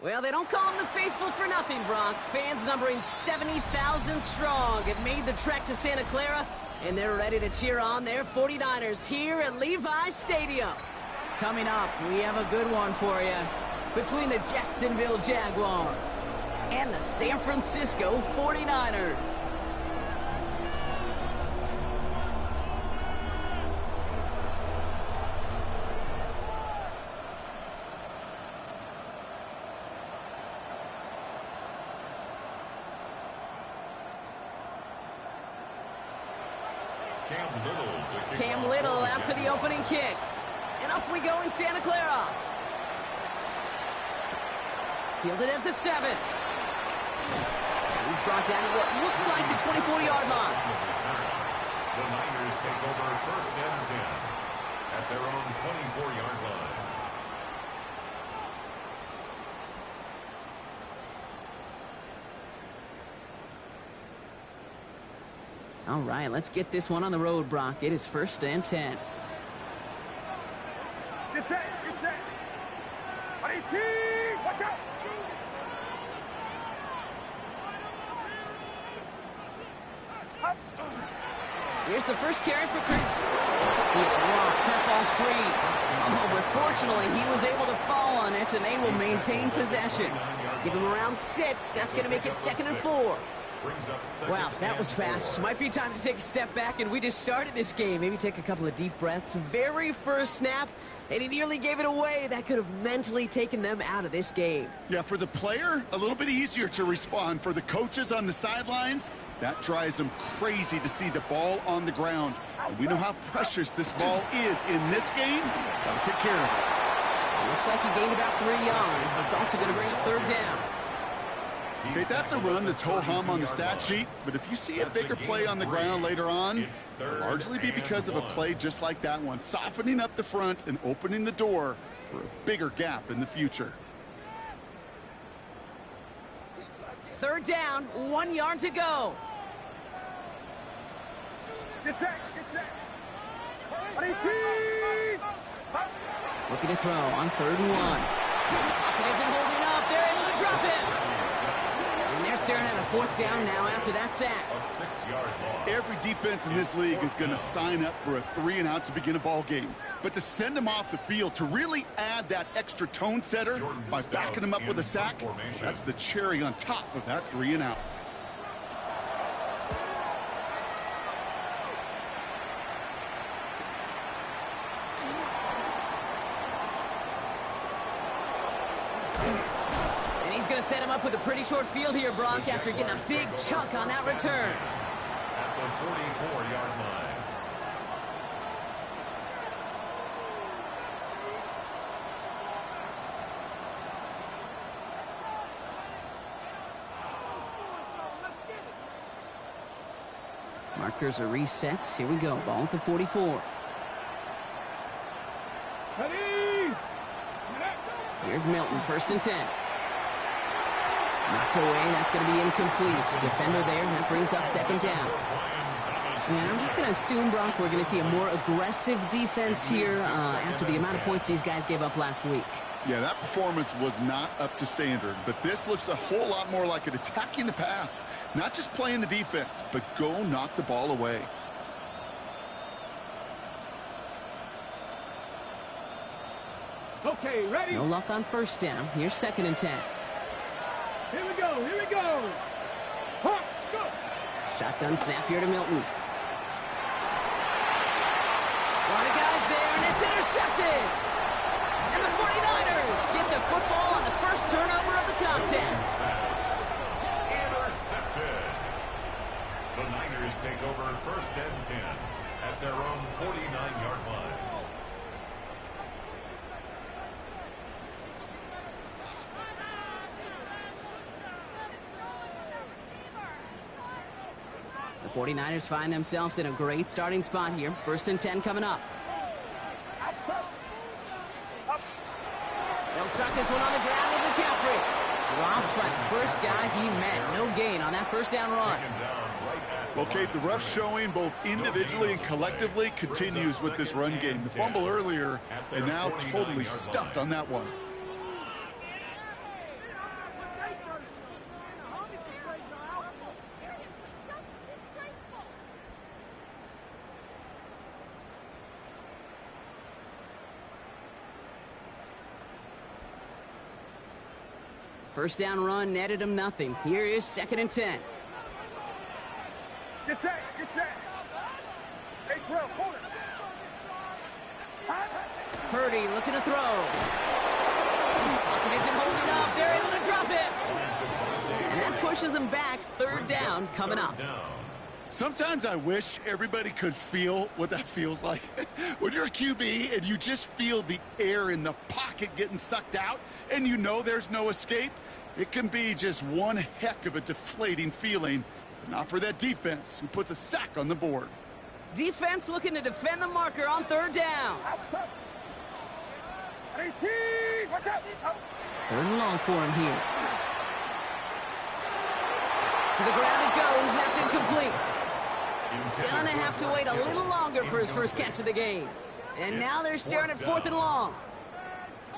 Well, they don't call them the faithful for nothing, Brock. Fans numbering 70,000 strong have made the trek to Santa Clara, and they're ready to cheer on their 49ers here at Levi's Stadium. Coming up, we have a good one for you between the Jacksonville Jaguars and the San Francisco 49ers. Cam Little out for the opening kick. And off we go in Santa Clara. Fielded at the 7. He's brought down to what looks like the 24-yard line. The Niners take over first and 10 at their own 24-yard line. All right, let's get this one on the road, Brock. It is first and 10. Get set, get set. 18, watch out. Here's the first carry for Creed. He's walks, that ball's free. Oh, but fortunately, he was able to fall on it, and they will maintain possession. Give him around 6. That's going to make it 2nd and 4. Wow, that was fast. Might be time to take a step back, and we just started this game. Maybe take a couple of deep breaths. Very first snap, and he nearly gave it away. That could have mentally taken them out of this game. Yeah, for the player, a little bit easier to respond. For the coaches on the sidelines, that drives them crazy to see the ball on the ground. And we know how precious this ball is in this game. Gotta take care of it. Looks like he gained about 3 yards. It's also going to bring up 3rd down. Okay, that's a run that's ho-hum on the stat sheet, but if you see a bigger play on the ground later on, it'll largely be because of a play just like that one, softening up the front and opening the door for a bigger gap in the future. 3rd down, 1 yard to go. Get set, get set. 18. Looking to throw on 3rd and 1. Pocket isn't holding up. They're able to drop it. And they're staring at a 4th down now after that sack. A 6-yard loss. Every defense in this league is going to sign up for a 3-and-out to begin a ball game. But to send them off the field, to really add that extra tone setter by backing them up with a sack, that's the cherry on top of that 3-and-out. Set him up with a pretty short field here, Brock, after getting a big chunk on that return. At the 44-yard line. Markers are reset. Here we go. Ball at the 44. Here's Milton, 1st and 10. Knocked away, that's going to be incomplete. Defender there, that brings up 2nd down. And I'm just going to assume, Brock, we're going to see a more aggressive defense here after the amount of points these guys gave up last week. Yeah, that performance was not up to standard, but this looks a whole lot more like it attacking the pass. Not just playing the defense, but go knock the ball away. Okay, ready? No luck on 1st down. Here's 2nd and 10. Here we go, here we go. Hawks, go. Shotgun snap here to Milton. A lot of guys there, and it's intercepted. And the 49ers get the football on the first turnover of the contest. Intercepted. The Niners take over first and 10 at their own 49-yard line. The 49ers find themselves in a great starting spot here. 1st and 10 coming up. They'll start this one on the ground with McCaffrey. Drops by the first guy he met. No gain on that 1st down run. Okay, the rough showing both individually and collectively continues with this run game. The fumble earlier, and now totally stuffed on that one. First down run netted him nothing. Here is 2nd and 10. Get set, get set. Hey, Terrell, hold it. Purdy looking to throw. Pocket isn't holding up. They're able to drop it. And that pushes them back. 3rd down coming up. Sometimes I wish everybody could feel what that feels like. When you're a QB and you just feel the air in the pocket getting sucked out and you know there's no escape, it can be just one heck of a deflating feeling. But not for that defense who puts a sack on the board. Defense looking to defend the marker on 3rd down. 18, watch out. 3rd and long for him here. To the ground it goes. That's incomplete. Gonna have to wait a little longer for his first catch of the game. And now they're staring at 4th and long.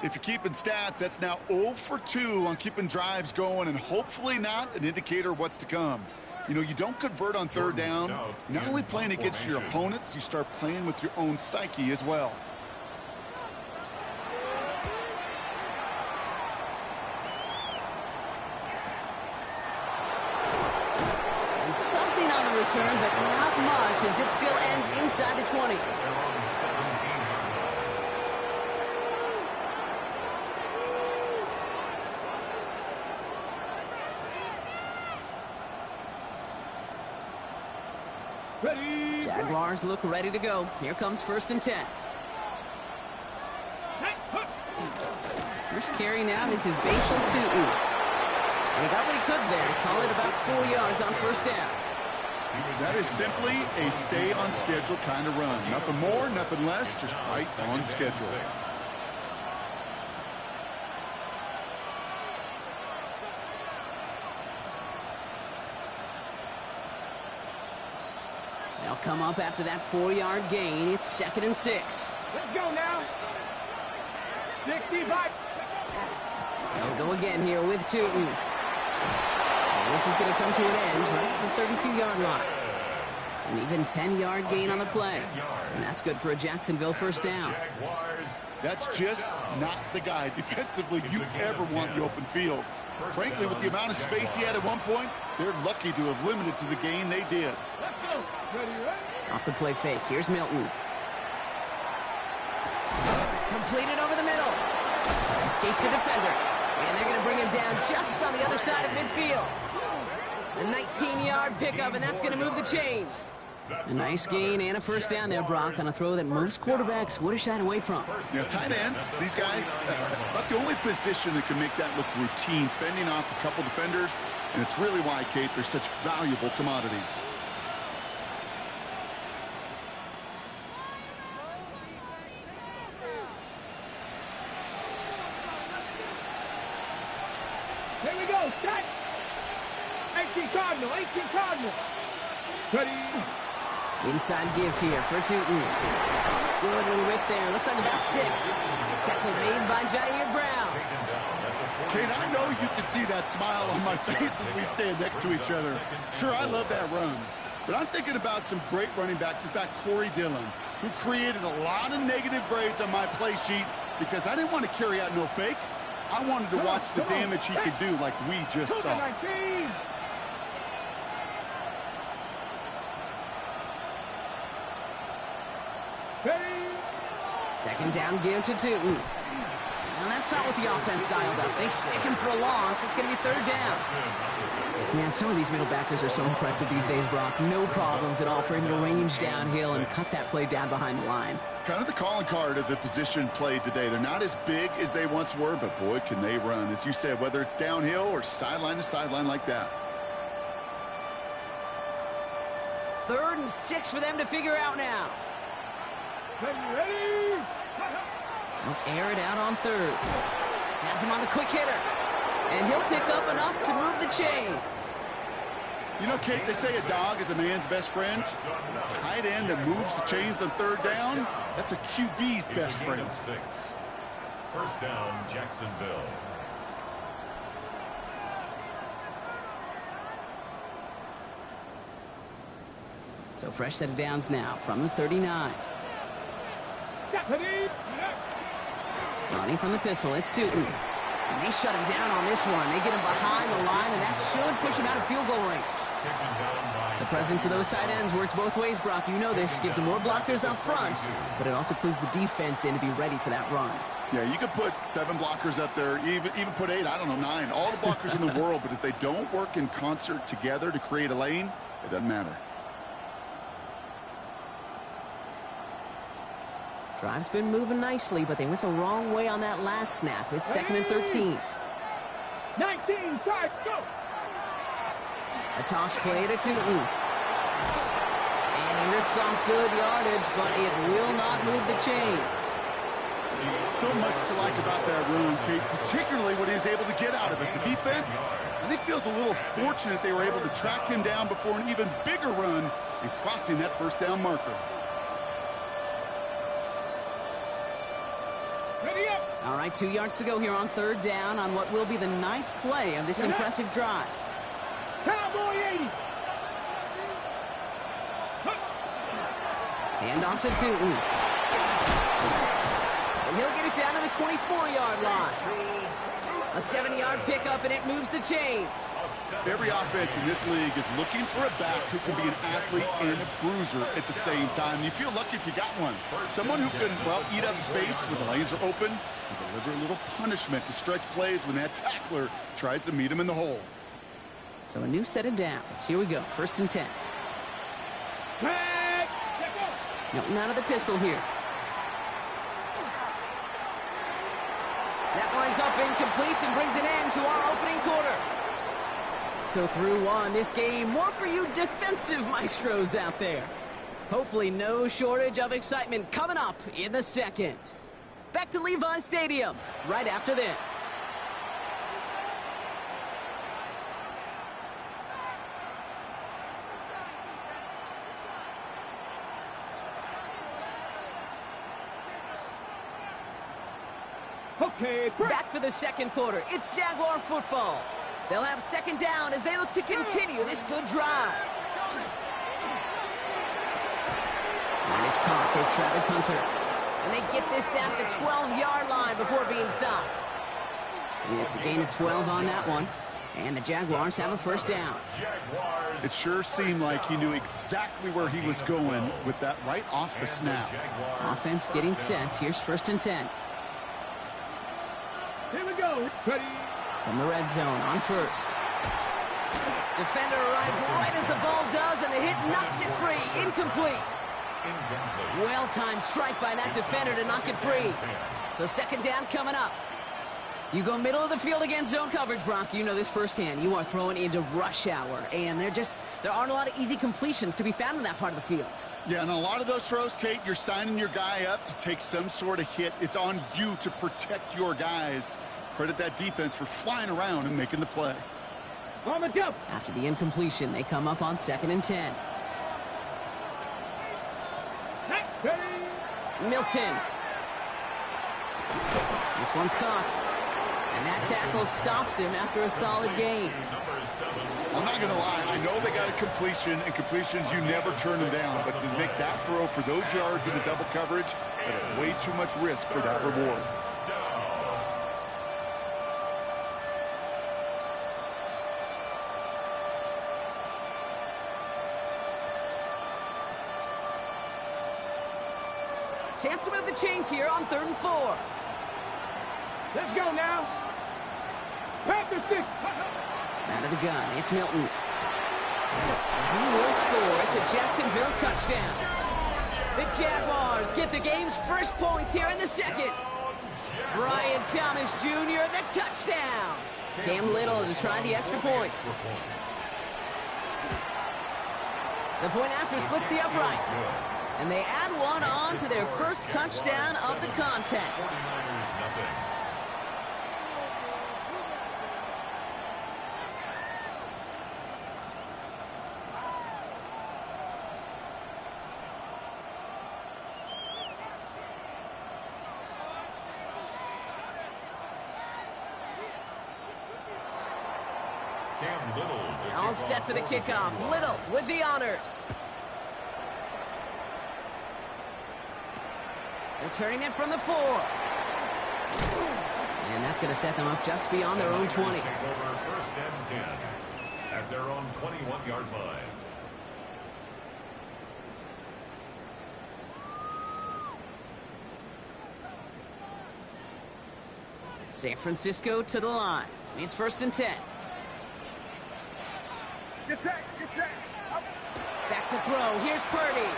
If you're keeping stats, that's now 0 for 2 on keeping drives going and hopefully not an indicator of what's to come. You know, you don't convert on 3rd down. You're not only playing against your opponents, you start playing with your own psyche as well. Something on the return, but not much as it still ends inside the 20. Ready. Jaguars look ready to go. Here comes 1st and 10. First carry now is his Bashal Tutu. And he got what he could there. Call it about 4 yards on 1st down. That is simply a stay on schedule kind of run. Nothing more, nothing less, just right on schedule. They'll come up after that 4-yard gain. It's 2nd and 6. Let's go now. 65. They'll go again here with Tutu. This is going to come to an end right at the 32-yard line. An even 10-yard gain on the play. And that's good for a Jacksonville 1st down. That's just not the guy defensively you ever want in the open field. Frankly, with the amount of space he had at one point, they're lucky to have limited to the gain they did. Let's go. Ready, ready. Off the play fake. Here's Milton. Completed over the middle. Escapes the defender. And they're going to bring him down just on the other side of midfield. A 19-yard pickup, and that's going to move the chains. A nice gain and a 1st down there, Brock, on a throw that most quarterbacks would have shied away from. You know, tight ends, these guys, about the only position that can make that look routine, fending off a couple defenders, and it's really why, Kate, they're such valuable commodities. Here we go. Set. 18 Cardinal. 18 Cardinal. Ready. Inside give here for Tutu. Good little rip there. Looks like about 6. Tackle made by Jair Brown. Kate, I know you can see that smile on my face as we stand next to each other. Sure, I love that run. But I'm thinking about some great running backs. In fact, Corey Dillon, who created a lot of negative grades on my play sheet because I didn't want to carry out no fake. I wanted to watch the damage he could do like we just saw. 19. Second down give to Tutu. And that's not what the offense dialed up. They stick him for a loss. It's going to be 3rd down. Man, some of these middle backers are so impressive these days, Brock. No problems at all for him to range downhill and cut that play down behind the line. Kind of the calling card of the position played today. They're not as big as they once were, but boy, can they run. As you said, whether it's downhill or sideline to sideline like that. 3rd and 6 for them to figure out now. Ready. They'll air it out on 3rd. Has him on the quick hitter. And he'll pick up enough to move the chains. You know, Kate, they say a dog is a man's best friend. A tight end that moves the chains on 3rd down, that's a QB's best friend. 1st down, Jacksonville. So fresh set of downs now from the 39. Running from the pistol, it's Tutu. And they shut him down on this one. They get him behind the line, and that should push him out of field goal range. The presence of those tight ends works both ways, Brock. You know this. Gives them more blockers up front, but it also clues the defense in to be ready for that run. Yeah, you could put 7 blockers up there, even put 8, I don't know, 9. All the blockers in the world, but if they don't work in concert together to create a lane, it doesn't matter. Drive's been moving nicely, but they went the wrong way on that last snap. It's 2nd and 13. 19, charge, go! A toss play to Tootin. And he rips off good yardage, but it will not move the chains. So much to like about that run, Kate, particularly what he was able to get out of it. The defense, I think, feels a little fortunate they were able to track him down before an even bigger run and crossing that first down marker. Ready up! All right, 2 yards to go here on 3rd down on what will be the 9th play of this impressive drive. Cowboy 80! Hand off to Tootin. And he'll get it down to the 24-yard line. A 7-yard pickup, and it moves the chains. Every offense in this league is looking for a back who can be an athlete and a bruiser at the same time. You feel lucky if you got one. Someone who can, well, eat up space when the lanes are open and deliver a little punishment to stretch plays when that tackler tries to meet him in the hole. So a new set of downs. Here we go. 1st and 10. Milton out of the pistol here. That winds up incomplete and brings an end to our opening quarter. So through one, this game, more for you defensive maestros out there. Hopefully no shortage of excitement coming up in the 2nd. Back to Levi Stadium right after this. Okay, back for the 2nd quarter. It's Jaguar football. They'll have 2nd down as they look to continue this good drive. And it's caught. It's Travis Hunter. And they get this down to the 12-yard line before being stopped. And it's a gain of 12 on that one. And the Jaguars have a 1st down. It sure seemed like he knew exactly where he was going with that right off the snap. Offense getting set. Here's 1st and 10. Here we go. Ready. From the red zone on 1st. Defender arrives right as the ball does, and the hit knocks it free. Incomplete. Well-timed strike by that defender to knock it free. So 2nd down coming up. You go middle of the field against zone coverage, Brock. You know this firsthand. You are throwing into rush hour, and there aren't a lot of easy completions to be found in that part of the field. Yeah, and a lot of those throws, Kate, you're signing your guy up to take some sort of hit. It's on you to protect your guys. Credit that defense for flying around and making the play. On the jump. After the incompletion, they come up on 2nd and 10. Ready. Milton. This one's caught. And that tackle stops him after a solid gain. I'm not going to lie. I know they got a completion, and completions, you never turn them down. But to make that throw for those yards in the double coverage, that's way too much risk for that reward. Chance to move the chains here on 3rd and 4. Let's go now. Panther 6. Out of the gun, it's Milton. He will score. It's a Jacksonville touchdown. The Jaguars get the game's first points here in the 2nd. Brian Thomas Jr., the touchdown. Cam Little to try the extra points. The point after splits the uprights. And they add one on to their first touchdown of the contest. All set for the kickoff. Little with the honors. Returning it from the 4. And that's going to set them up just beyond their own 20. Take over first and 10 at their own 21-yard line. San Francisco to the line. It's first and 10. Get set, get set. Up. Back to throw. Here's Purdy.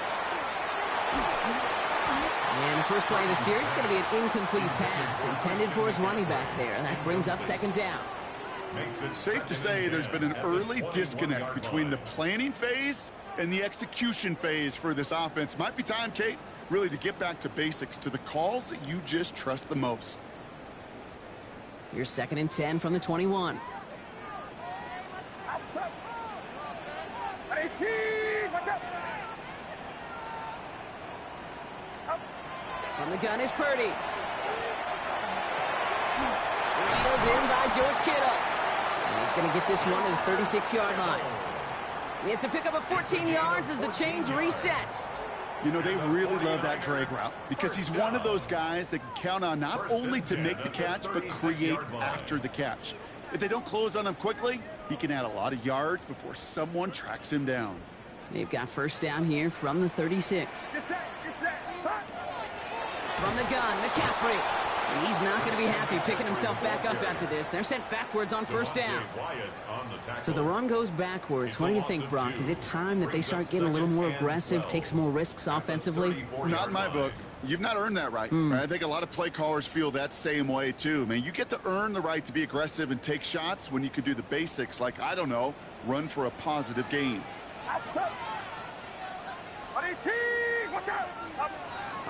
And the first play of the series is going to be an incomplete pass intended for his running back there. And that brings up second down. Safe to say there's been an early disconnect between the planning phase and the execution phase for this offense. Might be time, Kate, really to get back to basics, to the calls that you just trust the most. Here's second and 10 from the 21. Outside. 18. Watch out. Up. From the gun is Purdy. Reeled in by George Kittle. And he's going to get this one to the 36-yard line. It's a pickup of 14 yards as the chains reset. You know, they really love that drag route because he's one of those guys that can count on not only to make the catch, but create after the catch. If they don't close on him quickly, he can add a lot of yards before someone tracks him down. They've got first down here from the 36. Get set, get set. Hut. From the gun, McCaffrey. And he's not going to be happy picking himself back up after this. They're sent backwards on first down. So the run goes backwards. What do you think, Brock? Is it time that they start getting a little more aggressive, take some more risks offensively? Not in my book. You've not earned that right. I think a lot of play callers feel that same way, too. Man, you get to earn the right to be aggressive and take shots when you can do the basics, like, I don't know, run for a positive gain. Outside. 18. Watch out. Up.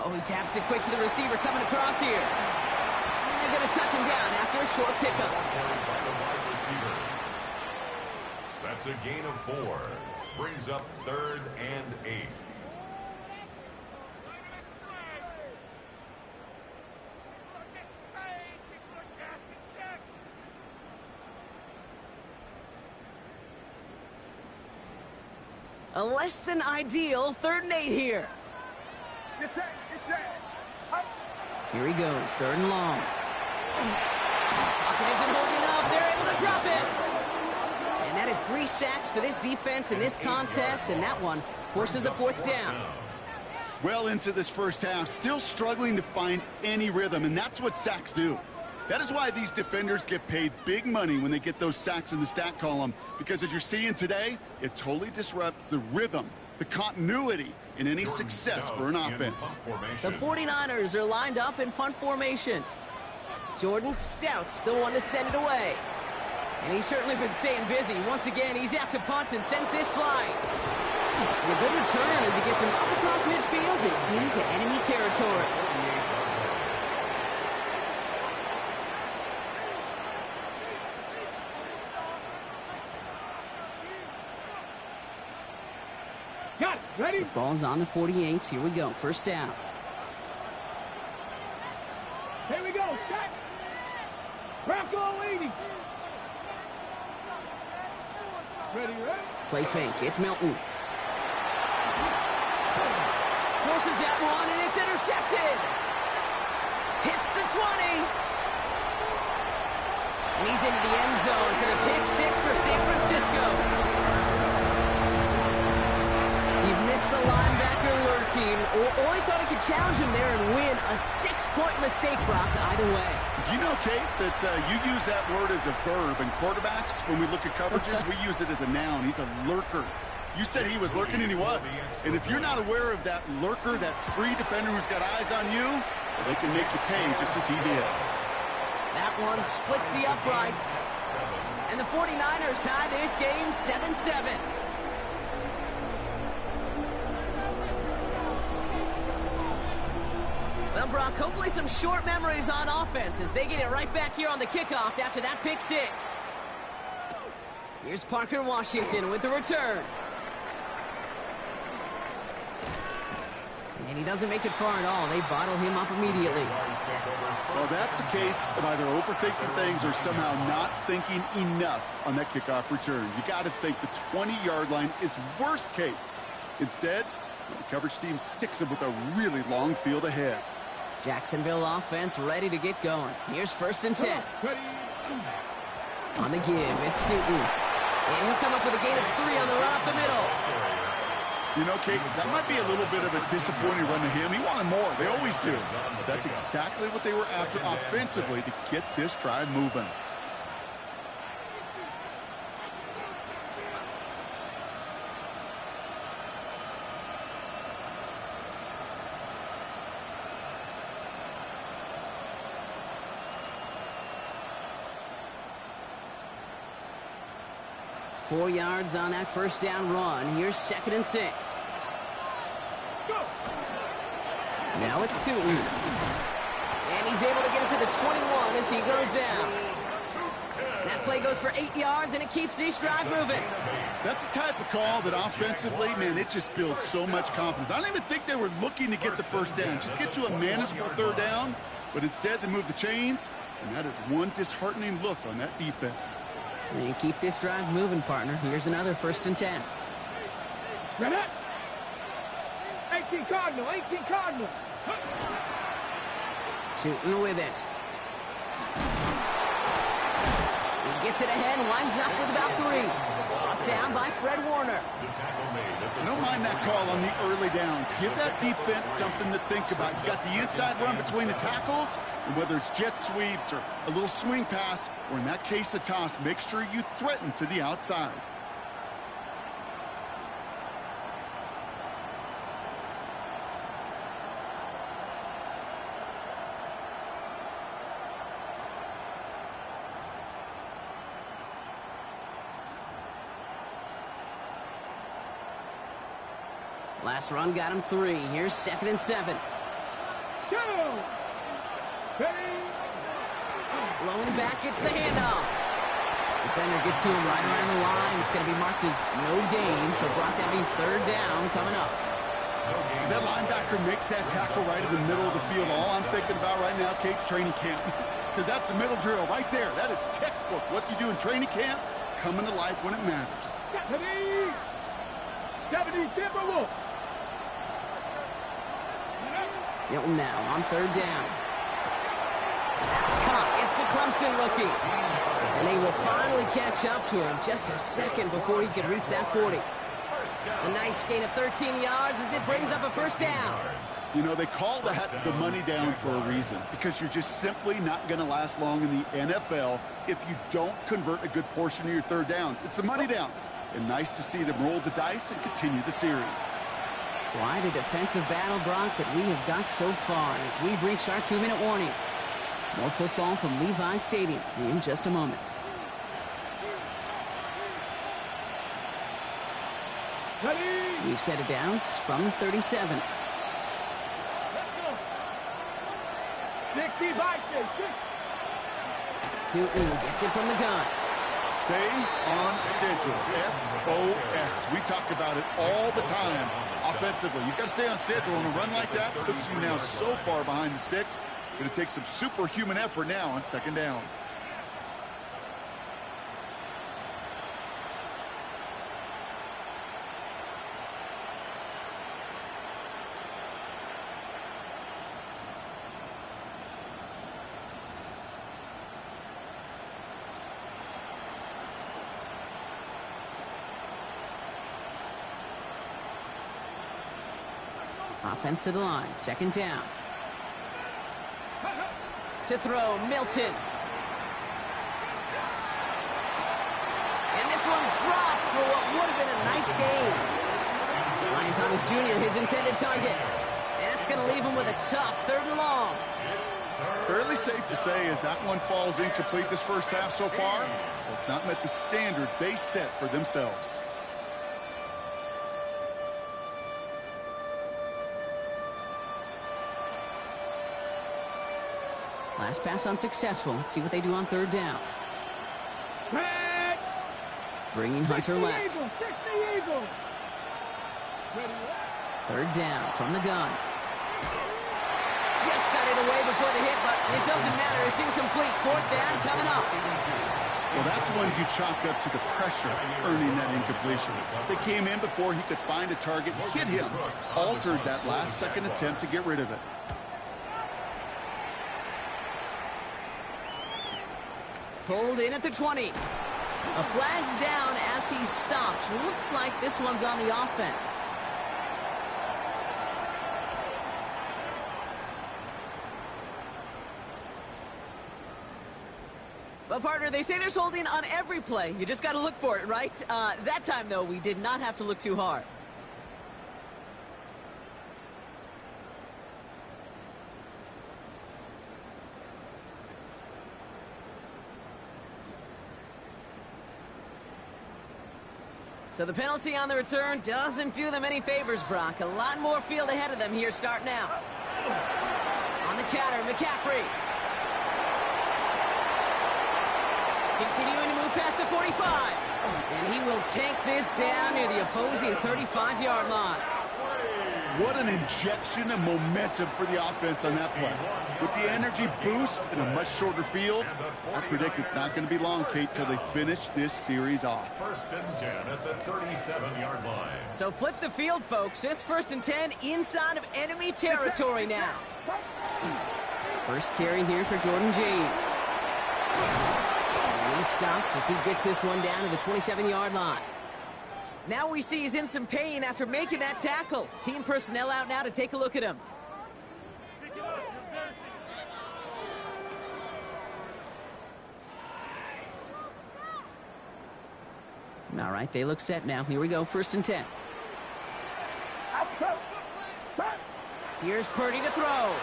Oh, he taps it quick to the receiver coming across here. And they're going to touch him down after a short pickup. That's a gain of 4. Brings up 3rd and 8. A less than ideal 3rd and 8 here. Get set, get set. Up. Here he goes, 3rd and long. Pocket isn't holding up. They're able to drop it. And that is 3 sacks for this defense in this contest, and that one forces a 4th down. Well into this first half, still struggling to find any rhythm, and that's what sacks do. That is why these defenders get paid big money when they get those sacks in the stat column, because as you're seeing today, it totally disrupts the rhythm, the continuity in any success for an offense. The 49ers are lined up in punt formation. Jordan Stout's the one to send it away. And he's certainly been staying busy. Once again, he's out to punt and sends this flying. And a good return as he gets him up across midfield and into enemy territory. Got it. Ready? The ball's on the 48. Here we go. First down. Here we go. Set. Rocco leading. Ready, ready. Play fake. It's Milton. Forces that one, and it's intercepted. Hits the 20. And he's into the end zone for the pick 6 for San Francisco. He missed the linebacker lurking, or he thought he could challenge him there and win. A 6-point mistake, Brock, either way. You know, Kate, that you use that word as a verb, and quarterbacks, when we look at coverages, we use it as a noun. He's a lurker. You said he was lurking, and he was. And if you're not aware of that lurker, that free defender who's got eyes on you, well, they can make you pay just as he did. That one splits the uprights. And the 49ers tie this game 7-7. Well, Brock, hopefully some short memories on offense as they get it right back here on the kickoff after that pick 6. Here's Parker Washington with the return. And he doesn't make it far at all. They bottle him up immediately. Well, that's the case of either overthinking things or somehow not thinking enough on that kickoff return. You got to think the 20-yard line is worst case. Instead, the coverage team sticks him with a really long field ahead. Jacksonville offense ready to get going. Here's 1st and 10. On the give, it's Tootin. And he'll come up with a gain of 3 on the run up the middle. You know, Kate, that might be a little bit of a disappointing run to him. He wanted more. They always do. But that's exactly what they were after offensively to get this drive moving. Four yards on that 1st down run. Here's 2nd and 6. Now it's Tootin. And he's able to get it to the 21 as he goes down. That play goes for 8 yards, and it keeps this drive moving. That's the type of call that offensively, man, it just builds so much confidence. I don't even think they were looking to get the 1st down. Just get to a manageable 3rd down. But instead, they move the chains, and that is one disheartening look on that defense. And keep this drive moving, partner. Here's another 1st and 10. Ready? 18 Cardinal, 18 Cardinal. Tootin with it. He gets it ahead and winds up with about 3. Brought down by Fred Warner. I don't mind that call on the early downs. Give that defense something to think about. You got the inside run between the tackles, and whether it's jet sweeps or a little swing pass, or in that case a toss, make sure you threaten to the outside. Last run got him 3. Here's 2nd and 7. Go! Ready? Blown back, it's the handoff. Defender gets to him right around the line. It's going to be marked as no gain, so Brock, that means 3rd down coming up. As that linebacker makes that tackle right in the middle of the field, all I'm thinking about right now, Kate's training camp. Because that's the middle drill right there. That is textbook. What you do in training camp, coming to life when it matters. 70 Timber Wolf. Hilton now on 3rd down. That's caught. It's the Clemson rookie. And they will finally catch up to him just a second before he could reach that 40. A nice gain of 13 yards as it brings up a 1st down. You know, they call that the money down for a reason, because you're just simply not going to last long in the NFL if you don't convert a good portion of your 3rd downs. It's the money down. And nice to see them roll the dice and continue the series. Quite a defensive battle, Brock, that we have got so far as we've reached our 2-minute warning. More football from Levi Stadium in just a moment. Ready? We've set it downs from 37. Let's go. 60 by 6. Tootin gets it from the gun. Stay on schedule. SOS. We talk about it all the time. Offensively, you've got to stay on schedule. On a run like that puts you now so far behind the sticks. Going to take some superhuman effort now on 2nd down. Offense to the line. 2nd down. To throw, Milton. And this one's dropped for what would have been a nice gain. Ryan Thomas Jr., his intended target. And that's going to leave him with a tough 3rd and long. Fairly safe to say as that one falls incomplete this 1st half so far, it's not met the standard they set for themselves. Last pass unsuccessful. Let's see what they do on 3rd down. Red. Bringing Hunter left. 60 Eagle. 3rd down from the gun. Just got it away before the hit, but it doesn't matter. It's incomplete. 4th down coming up. Well, that's one you chalk up to the pressure earning that incompletion. They came in before he could find a target, hit him, altered that last second attempt to get rid of it. pulled in at the 20. A flag's down as he stops. Looks like this one's on the offense. Well, partner, they say there's holding on every play. You just got to look for it, right? That time, though, we did not have to look too hard. So the penalty on the return doesn't do them any favors, Brock. A lot more field ahead of them here starting out. On the counter, McCaffrey. Continuing to move past the 45. And he will take this down near the opposing 35-yard line. What an injection of momentum for the offense on that play. With the energy boost in a much shorter field, I predict it's not going to be long, Kate, till they finish this series off. 1st and 10 at the 37-yard line. So flip the field, folks. It's 1st and 10 inside of enemy territory now. First carry here for Jordan James. And he's stopped as he gets this one down to the 27-yard line. Now we see he's in some pain after making that tackle. Team personnel out now to take a look at him. All right, they look set now. Here we go, 1st and 10. Here's Purdy to throw.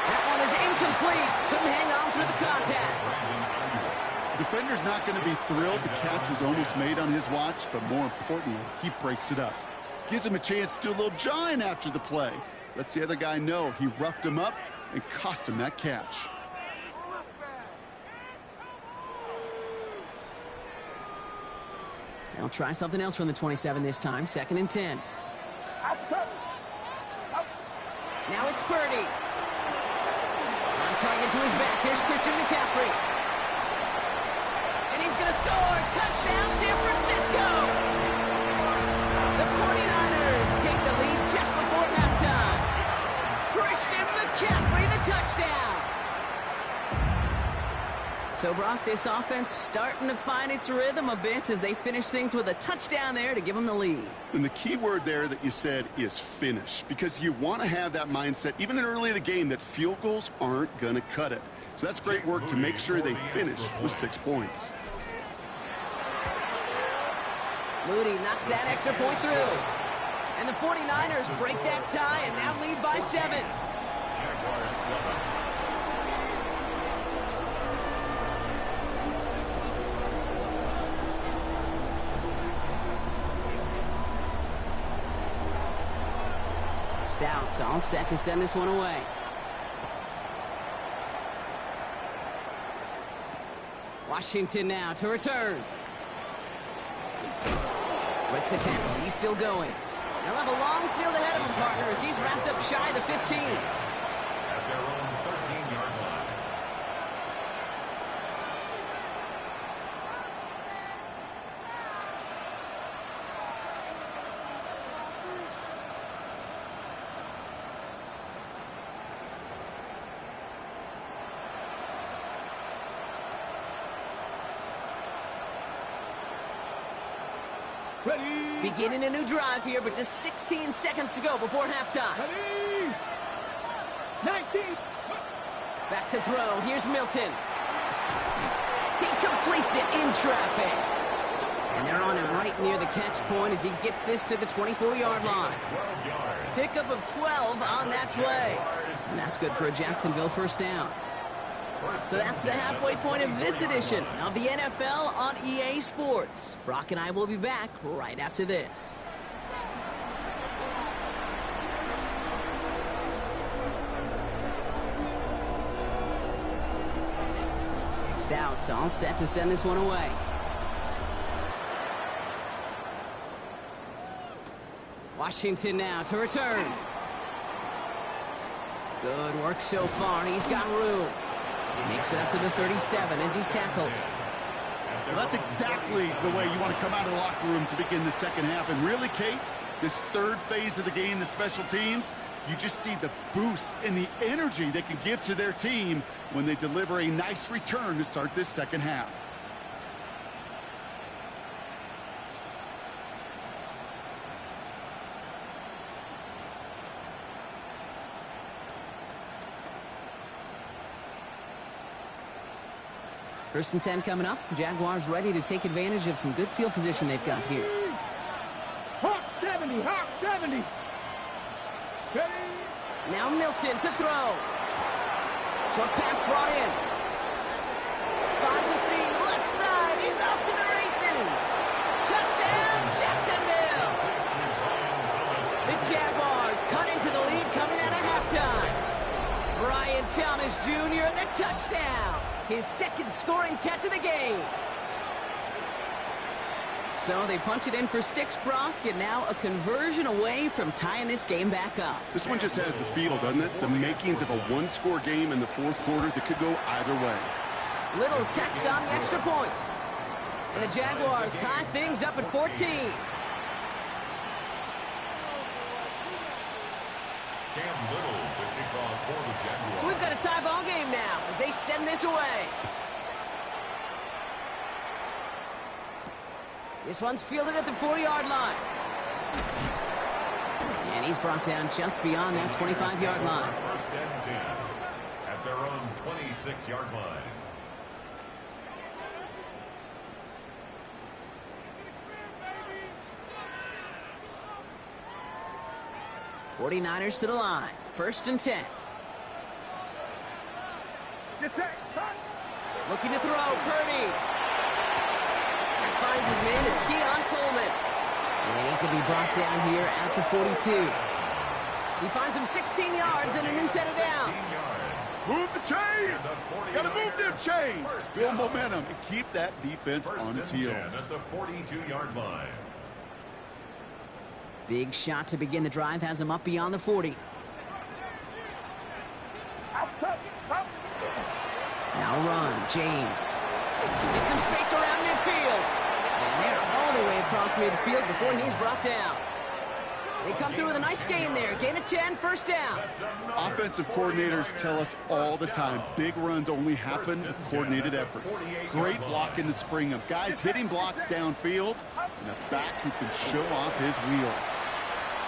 That one is incomplete. Couldn't hang on through the contact. Defender's not going to be thrilled the catch was almost made on his watch, but more importantly, he breaks it up. Gives him a chance to do a little jawing after the play. Lets the other guy know he roughed him up and cost him that catch. They'll try something else from the 27 this time. 2nd and 10. Now it's Purdy. On target to his back. Here's Christian McCaffrey. And he's going to score. Touchdown, San Francisco. The 49ers take the lead just before halftime. Christian McCaffrey, the touchdown. So, Brock, this offense starting to find its rhythm a bit as they finish things with a touchdown there to give them the lead. And the key word there that you said is finish, because you want to have that mindset, even early in the game, that field goals aren't going to cut it. So that's great work to make sure they finish with 6 points. Moody knocks that extra point through. And the 49ers break that tie and now lead by 7. Jaguars 7. Stout all set to send this one away. Washington now to return. Breaks a tackle. He's still going. They'll have a long field ahead of him, partner, as he's wrapped up shy of the 15. At their own 13-yard line. Ready. Beginning a new drive here, but just 16 seconds to go before halftime. Ready. 19. Back to throw. Here's Milton. He completes it in traffic. And they're on him right near the catch point as he gets this to the 24-yard line. 12 yards. Pickup of 12 on that play. And that's good for a Jacksonville first down. So that's the halfway point of this edition of the NFL on EA Sports. Brock and I will be back right after this. Stout all set to send this one away. Washington now to return. Good work so far. He's got room. Makes it up to the 37 as he's tackled. Well, that's exactly the way you want to come out of the locker room to begin the second half. And really, Kate, this third phase of the game, the special teams, You just see the boost and the energy they can give to their team when they deliver a nice return to start this second half. First and 10 coming up. Jaguars ready to take advantage of some good field position they've got here. Hawk 70, Hawk 70. Steady. Now Milton to throw. Short pass brought in. Finds a seam. Left side. He's off to the races. Touchdown, Jacksonville. The Jaguars cut into the lead coming out of halftime. Brian Thomas Jr. the touchdown. His second scoring catch of the game. So they punch it in for 6, Brock, and now a conversion away from tying this game back up. This one just has the feel, doesn't it? The makings of a one-score game in the fourth quarter that could go either way. Little checks on the extra points. And the Jaguars tie things up at 14. Cam Little, the kickoff for the Jaguars. So we've got a tie ball game now as they send this away. This one's fielded at the 40-yard line. And he's brought down just beyond that 25-yard line. First and 10 at their own 26-yard line. '49ers to the line. First and 10. Get set. Looking to throw. Purdy. That finds his man. It's Keon Coleman. And he's going to be brought down here at the 42. He finds him 16 yards and a new set of downs. Move the chains. Got to move them chains. Build momentum and keep that defense on its heels. At the 42-yard line. Big shot to begin the drive. Has him up beyond the 40. Outside. Stop. Now run. James. Get some space around midfield. And they're all the way across midfield before he's brought down. They come through with a nice gain there. Gain of 10, first down. Offensive coordinators tell us all the time, big runs only happen with coordinated efforts. Great blocking to spring them. Guys hitting blocks downfield, and a back who can show off his wheels.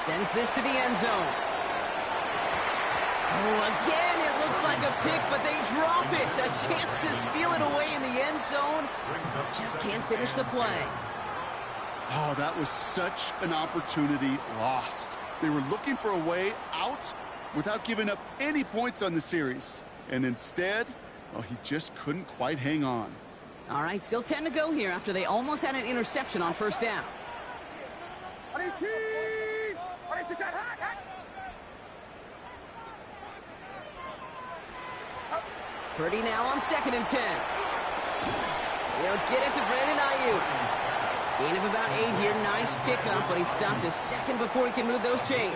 Sends this to the end zone. Oh, again, it looks like a pick, but they drop it. A chance to steal it away in the end zone. Just can't finish the play. Oh, that was such an opportunity lost. They were looking for a way out without giving up any points on the series. And instead, well, he just couldn't quite hang on. All right, still 10 to go here after they almost had an interception on first down. Purdy now on 2nd and 10. He'll get it to Brandon Ayuk. Gain of about 8 here. Nice pickup, but he stopped a second before he can move those chains.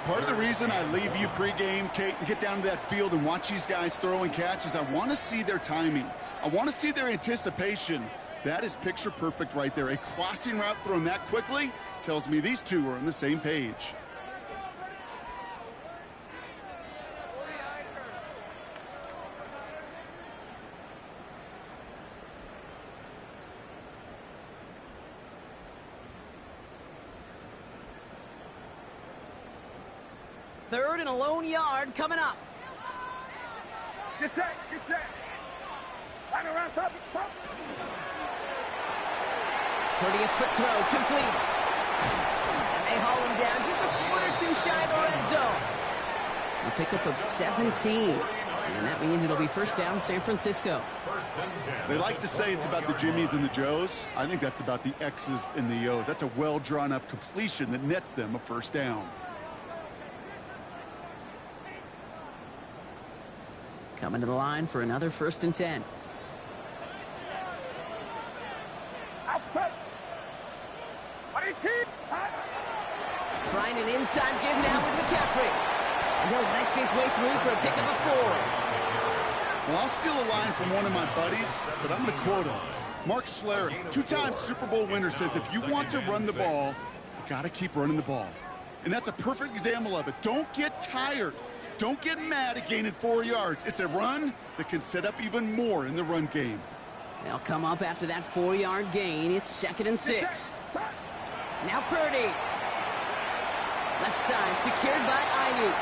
Part of the reason I leave you pregame, Kate, and get down to that field and watch these guys throw and catch is I want to see their timing. I want to see their anticipation. That is picture perfect right there. A crossing route thrown that quickly tells me these two are on the same page. Third and a lone yard coming up. Get set. Get set. Line around. Stop. Stop. Purdy a quick throw. Complete. And they haul him down just a foot or two shy of the red zone. A pickup of 17. And that means it'll be first down San Francisco. They like to say it's about the Jimmies and the Joes. I think that's about the X's and the O's. That's a well-drawn-up completion that nets them a first down. Coming to the line for another 1st and 10. Outside. 18. Trying an inside give now with McCaffrey. And he'll make his way through for a pickup of 4. Well, I'll steal a line from one of my buddies, but I'm going to quote him. Mark Schlereth, 2-time Super Bowl winner, says if you want to run the ball, you got to keep running the ball. And that's a perfect example of it. Don't get tired. Don't get mad at gaining 4 yards. It's a run that can set up even more in the run game. They'll come up after that 4-yard gain. It's 2nd and 6. Now Purdy. Left side secured by Ayuk.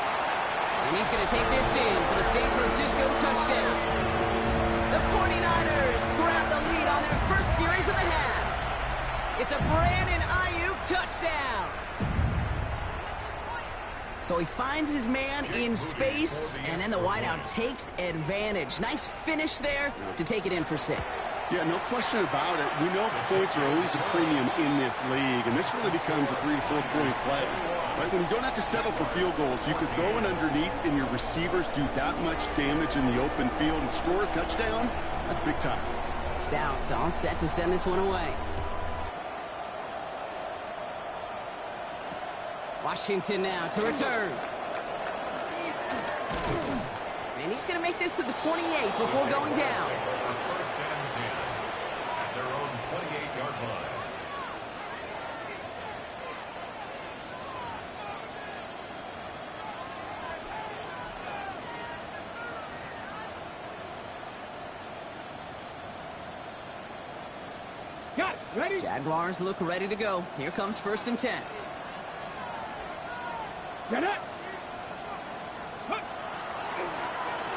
And he's going to take this in for the San Francisco touchdown. The 49ers grab the lead on their first series of the half. It's a Brandon Ayuk touchdown. So he finds his man in space, and then the wideout takes advantage. Nice finish there to take it in for 6. Yeah, no question about it. We know points are always a premium in this league, and this really becomes a 3 to 4 point play. Right? When you don't have to settle for field goals, you can throw it underneath, and your receivers do that much damage in the open field and score a touchdown. That's big time. Stout all set to send this one away. Washington now to return. And he's going to make this to the 28 before going down. First and 10 at their own 28-yard line. Got it. Ready? Jaguars look ready to go. Here comes 1st and 10. Get it.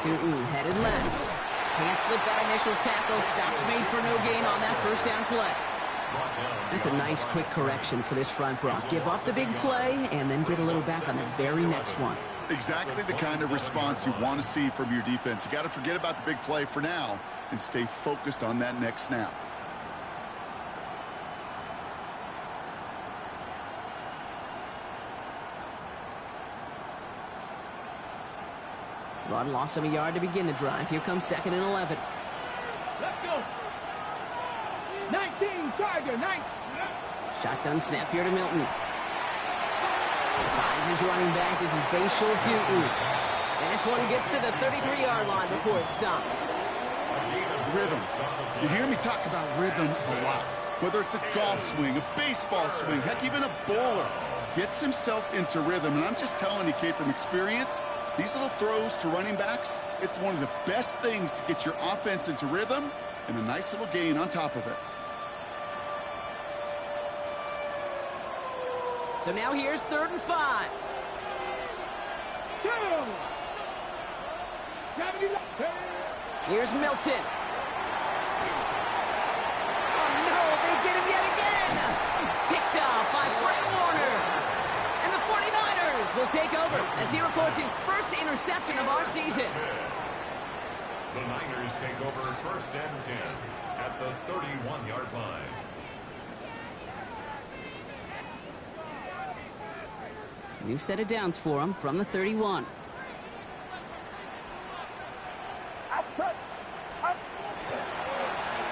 Tootin headed left. Can't slip that initial tackle. Stops made for no gain on that 1st down play. That's a nice quick correction for this front, Brock. Give up the big play and then get a little back on the very next one. Exactly the kind of response you want to see from your defense. You got to forget about the big play for now and stay focused on that next snap. Rod lost him a yard to begin the drive. Here comes 2nd and 11. Let's go. 19, Charger, 19. Shotgun snap here to Milton. Finds his running back. This is Bashal Tootin. And this one gets to the 33-yard line before it's stopped. Rhythm. You hear me talk about rhythm a lot. Whether it's a golf swing, a baseball swing, heck, even a bowler gets himself into rhythm. And I'm just telling you, Kate, from experience, these little throws to running backs, it's one of the best things to get your offense into rhythm and a nice little gain on top of it. So now here's 3rd and 5. Here's Milton. Oh, no, they get him yet again. Picked off by Fred Warner. And the 49ers will take over as he records his first interception of our season. The Niners take over 1st and 10 at the 31-yard line. New set of downs for him from the 31.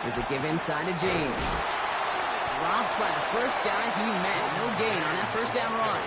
There's a give inside to James. Dropped by the first guy he met. No gain on that 1st down run.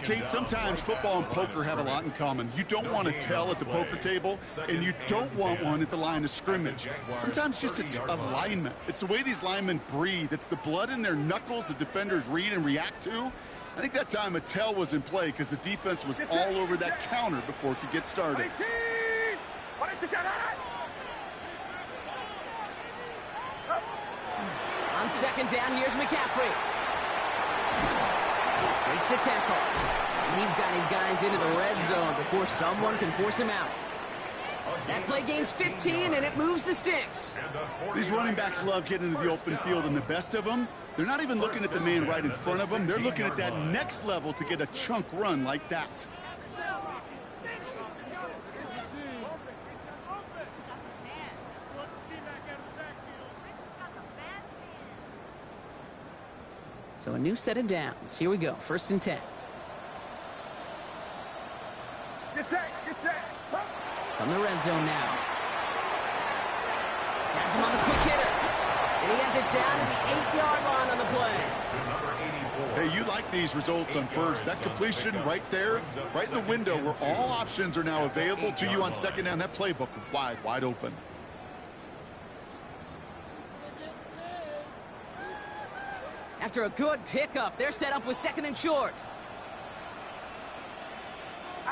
Kate, sometimes football and poker have a lot in common. You don't want to tell at the poker table, and you don't want one at the line of scrimmage. Sometimes just it's alignment. It's the way these linemen breathe. It's the blood in their knuckles the defenders read and react to. I think that time a tell was in play because the defense was all over that counter before it could get started. On 2nd down, here's McCaffrey. Breaks the tackle. And he's got his guys into the red zone before someone can force him out. That play gains 15, and it moves the sticks. These running backs love getting into the open field, and the best of them, they're not even looking at the man right in front of them. They're looking at that next level to get a chunk run like that. So a new set of downs. Here we go. 1st and 10. Get set, get set. From the red zone now. Has him on the quick hitter. And he has it down at the 8-yard line on the play. Hey, you like these results on first. That completion right there, right in the window where all options are now available to you on 2nd down. That playbook wide open. After a good pickup, they're set up with 2nd and short. They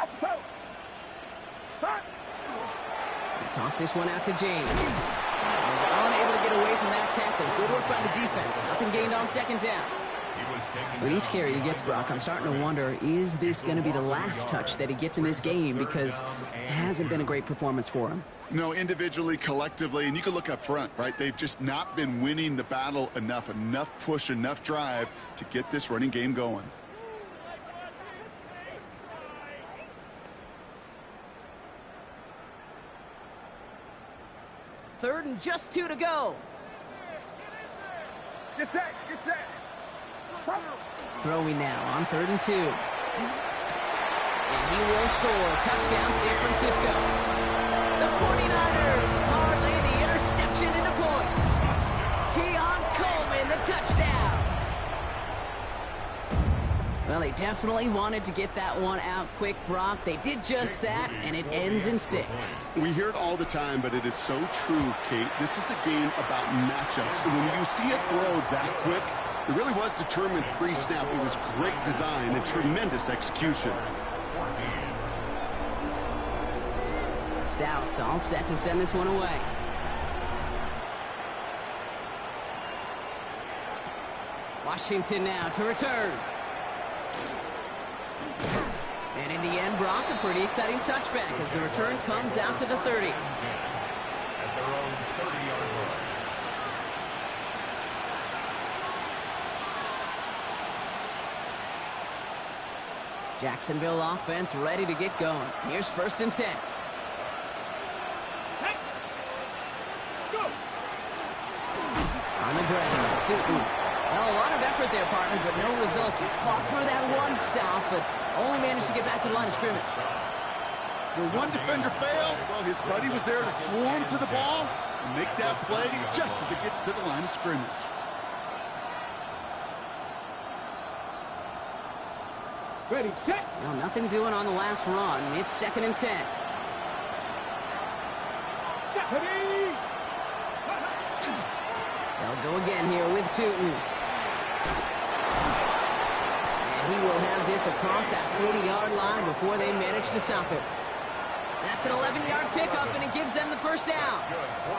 toss this one out to James. He's unable to get away from that tackle. Good work by the defense. Nothing gained on 2nd down. With each carry he gets, Brock, I'm starting to wonder, is this going to be the last touch that he gets in this game? Because it hasn't been a great performance for him. No, individually, collectively, and you can look up front, right? They've just not been winning the battle enough push, enough drive to get this running game going. Third and just 2 to go. Get set, get set. Throwing now on 3rd and 2. And he will score. Touchdown, San Francisco. The 49ers parlay the interception into points. Keon Coleman, the touchdown. Well, they definitely wanted to get that one out quick, Brock. They did just that, and it ends in 6. We hear it all the time, but it is so true, Kate. This is a game about matchups. And when you see a throw that quick, it really was determined pre-snap. It was great design and tremendous execution. Stout all set to send this one away. Washington now to return. And in the end, Brock, a pretty exciting touchback as the return comes out to the 30. At their own 30-yard line. Jacksonville offense ready to get going. Here's 1st and 10. Hey. Let's go. On the ground, Tootin. Well, a lot of effort there, partner, but no results. He fought through that one stop, but only managed to get back to the line of scrimmage. When one defender failed, well, his buddy was there to swarm to the ball and make that play just as it gets to the line of scrimmage. Ready, set. Well, nothing doing on the last run. It's 2nd and 10. Ready. They'll go again here with Tootin. And he will have this across that 40-yard line before they manage to stop it. That's an 11-yard pickup, and it gives them the 1st down.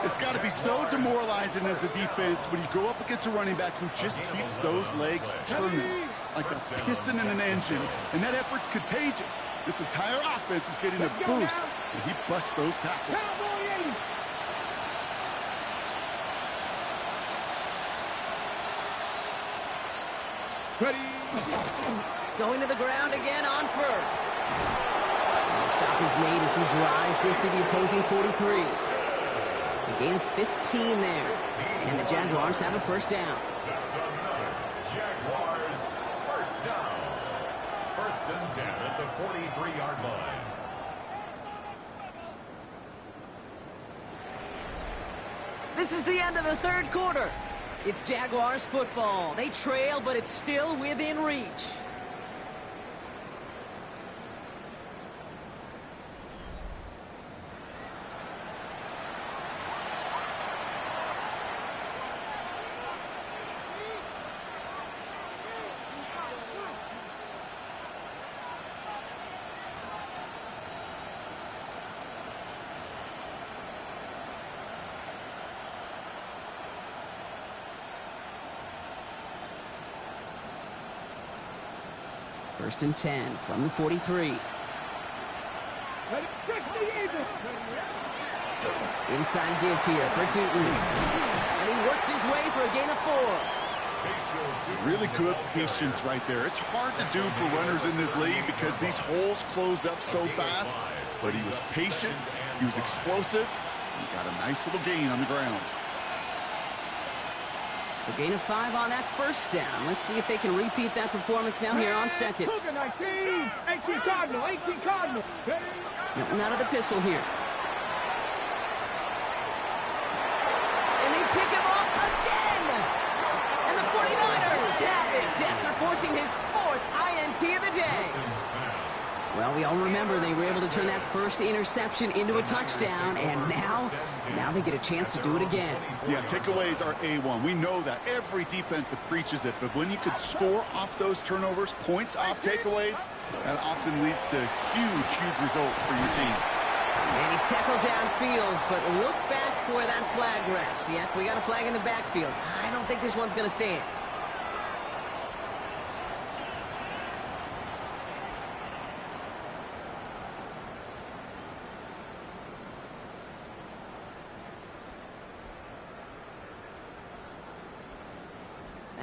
It's got to be so demoralizing as a defense when you go up against a running back who just keeps those legs turning like a piston in an engine, and that effort's contagious. This entire offense is getting a boost, and he busts those tackles. Ready. Going to the ground again on 1st. And the stop is made as he drives this to the opposing 43. A gain of 15 there. And the Jaguars have a 1st down. That's another Jaguars 1st down. 1st and 10 at the 43-yard line. This is the end of the 3rd quarter. It's Jaguars football. They trail, but it's still within reach. First and 10 from the 43. Inside give here for Tootin. And he works his way for a gain of 4. Really good patience right there. It's hard to do for runners in this league because these holes close up so fast. But he was patient, he was explosive, and he got a nice little gain on the ground. So gain of 5 on that first down. Let's see if they can repeat that performance now here on second. 18 Cardinal, 18 Cardinal. Milton out of the pistol here. And they pick him up again. And the 49ers have it after forcing his 4th INT of the day. Well, we all remember they were able to turn that first interception into a touchdown, and now they get a chance to do it again. Yeah, takeaways are A1. We know that. Every defensive preaches it, but when you could score off those turnovers, points off takeaways, that often leads to huge results for your team. And he's tackled downfield, but look back where that flag rests. Yep, we got a flag in the backfield. I don't think this one's going to stand.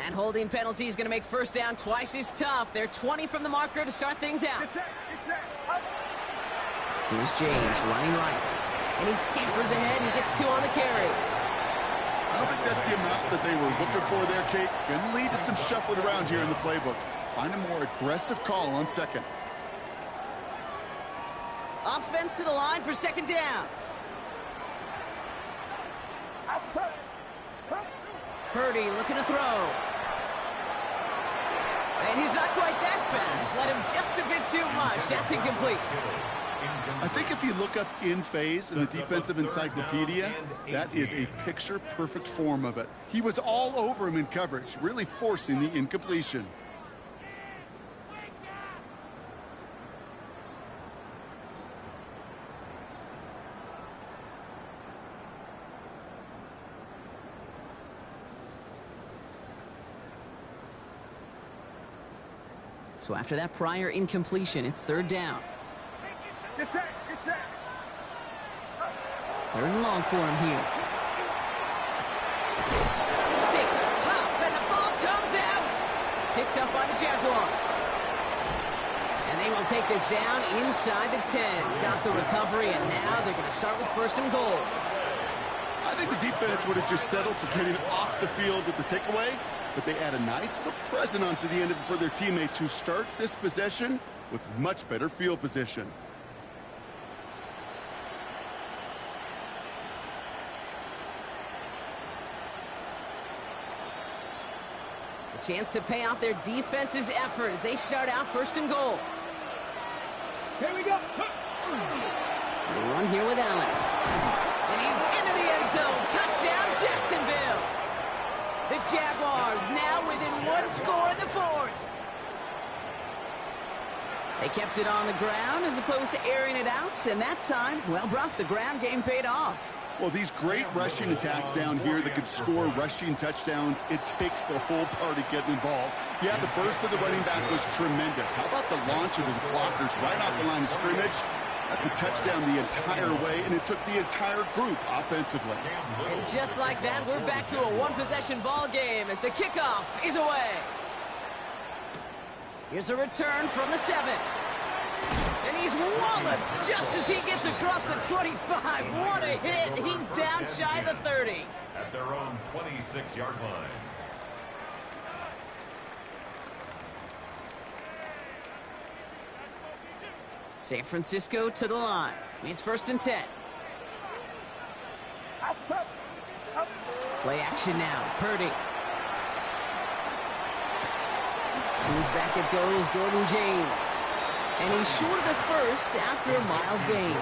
And holding penalty is going to make first down twice as tough. They're 20 from the marker to start things out. Here's James running right. And he scampers ahead and gets 2 on the carry. I don't think that's the amount that they were looking for there, Kate. Going to lead to some shuffling around here in the playbook. Find a more aggressive call on second. Offense to the line for second down. Purdy looking to throw. And he's not quite that fast. Let him just a bit too much. That's incomplete. I think if you look up in phase in the defensive encyclopedia, that is a picture-perfect form of it. He was all over him in coverage, really forcing the incompletion. So after that prior incompletion, it's third down. Get set. Third and long for him here. Takes a pop, and the ball comes out. Picked up by the Jaguars. And they will take this down inside the 10. Got the recovery, and now they're going to start with first and goal. I think the defense would have just settled for getting off the field with the takeaway, but they add a nice little present onto the end of it for their teammates who start this possession with much better field position. A chance to pay off their defense's effort as they start out first and goal. Here we go. The run here with Allen. And he's into the end zone. Touchdown, Jacksonville. The Jaguars now within 1 score in the 4th. They kept it on the ground as opposed to airing it out, and that time, well, Brock, the ground game paid off. Well, these great rushing attacks down here that could score rushing touchdowns, it takes the whole party getting involved. Yeah, the burst of the running back was tremendous. How about the launch of his blockers right off the line of scrimmage? That's a touchdown the entire way, and it took the entire group offensively. And just like that, we're back to a one-possession ball game as the kickoff is away. Here's a return from the 7. And he's walloped just as he gets across the 25. What a hit. He's down shy of the 30. At their own 26-yard line. San Francisco to the line. It's first and 10. Play action now. Purdy. Who's back it goes, Jordan James. And he's short of the first after a mild gain.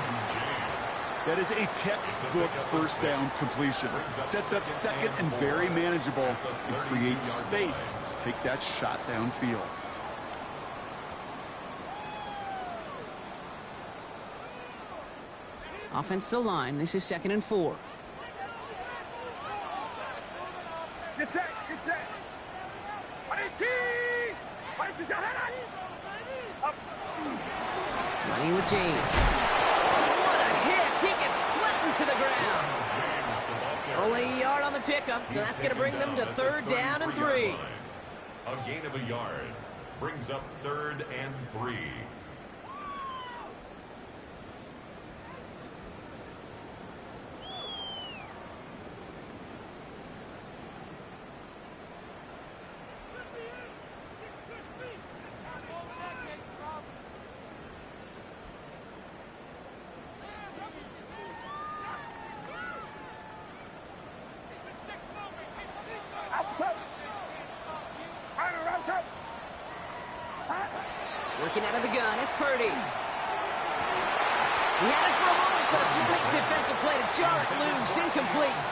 That is a textbook first down completion. Sets up second and very manageable and creates space to take that shot downfield. Offense to line. This is second and 4. Get set. Running with James. What a hit. He gets flattened to the ground. Only a yard on the pickup, so that's going to bring them to third down and 3. A gain of a yard brings up 3rd and 3. Working out of the gun, it's Purdy. He had it for a moment, but a great defensive play to jar it loose, incomplete.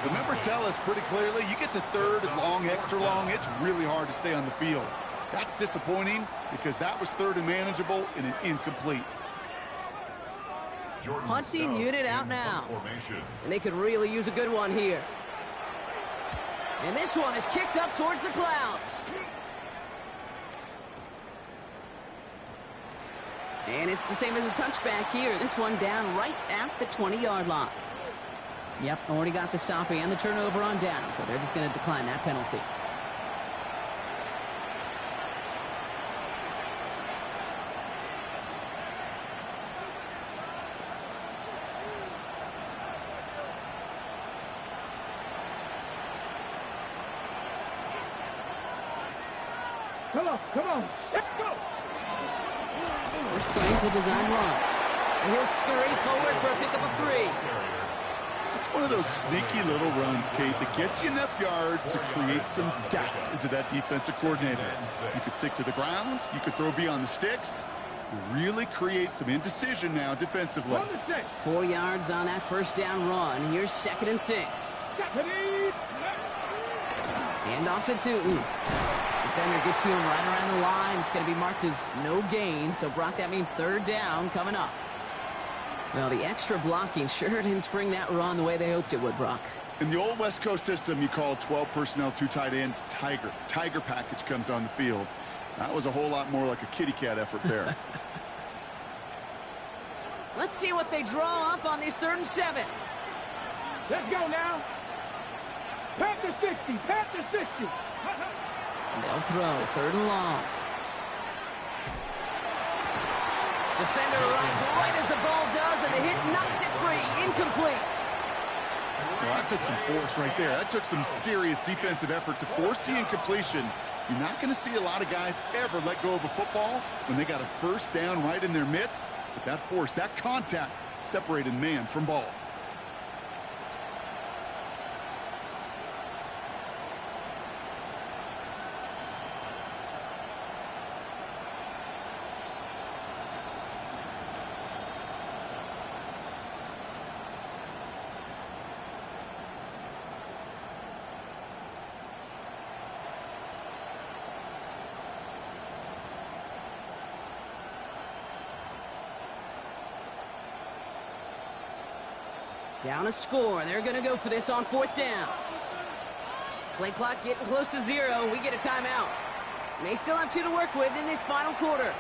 The numbers tell us pretty clearly, you get to third and long, extra long, it's really hard to stay on the field. That's disappointing because that was third and manageable and an incomplete. Punting unit out now. And they could really use a good one here. And this one is kicked up towards the clouds. And it's the same as a touchback here. This one down right at the 20-yard line. Yep, already got the stop and the turnover on down, so they're just going to decline that penalty. Come on, let's go! First plays a design run. And he'll scurry forward for a pickup of 3. It's one of those sneaky little runs, Kate, that gets you enough yards to create some doubt into that defensive coordinator. You could stick to the ground. You could throw beyond the sticks. Really create some indecision now defensively. 4 yards on that first down run. Here's 2nd and 6. Hand off to Tootin. Defender gets to him right around the line. It's going to be marked as no gain. So, Brock, that means 3rd down coming up. Well, the extra blocking sure didn't spring that run the way they hoped it would, Brock. In the old West Coast system, you call 12 personnel, 2 tight ends, Tiger. Tiger package comes on the field. That was a whole lot more like a kitty cat effort there. Let's see what they draw up on this 3rd and 7. Let's go now. Panther 60, Panther 60. They'll throw 3rd and long. Defender arrives right as the ball does, and the hit knocks it free. Incomplete. Well, that took some force right there. That took some serious defensive effort to force the incompletion. You're not going to see a lot of guys ever let go of a football when they got a 1st down right in their midst. But that force, that contact, separated man from ball. Down a score. They're going to go for this on 4th down. Play clock getting close to 0. We get a timeout. They still have 2 to work with in this final quarter.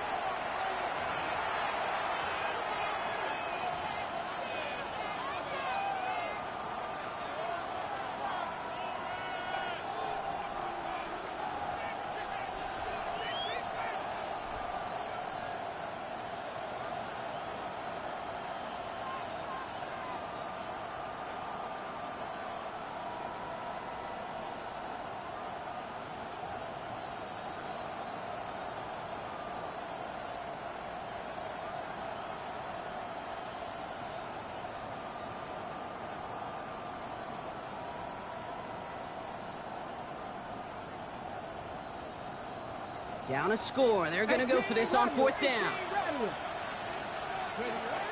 Down a score. They're going to go for this on 4th down.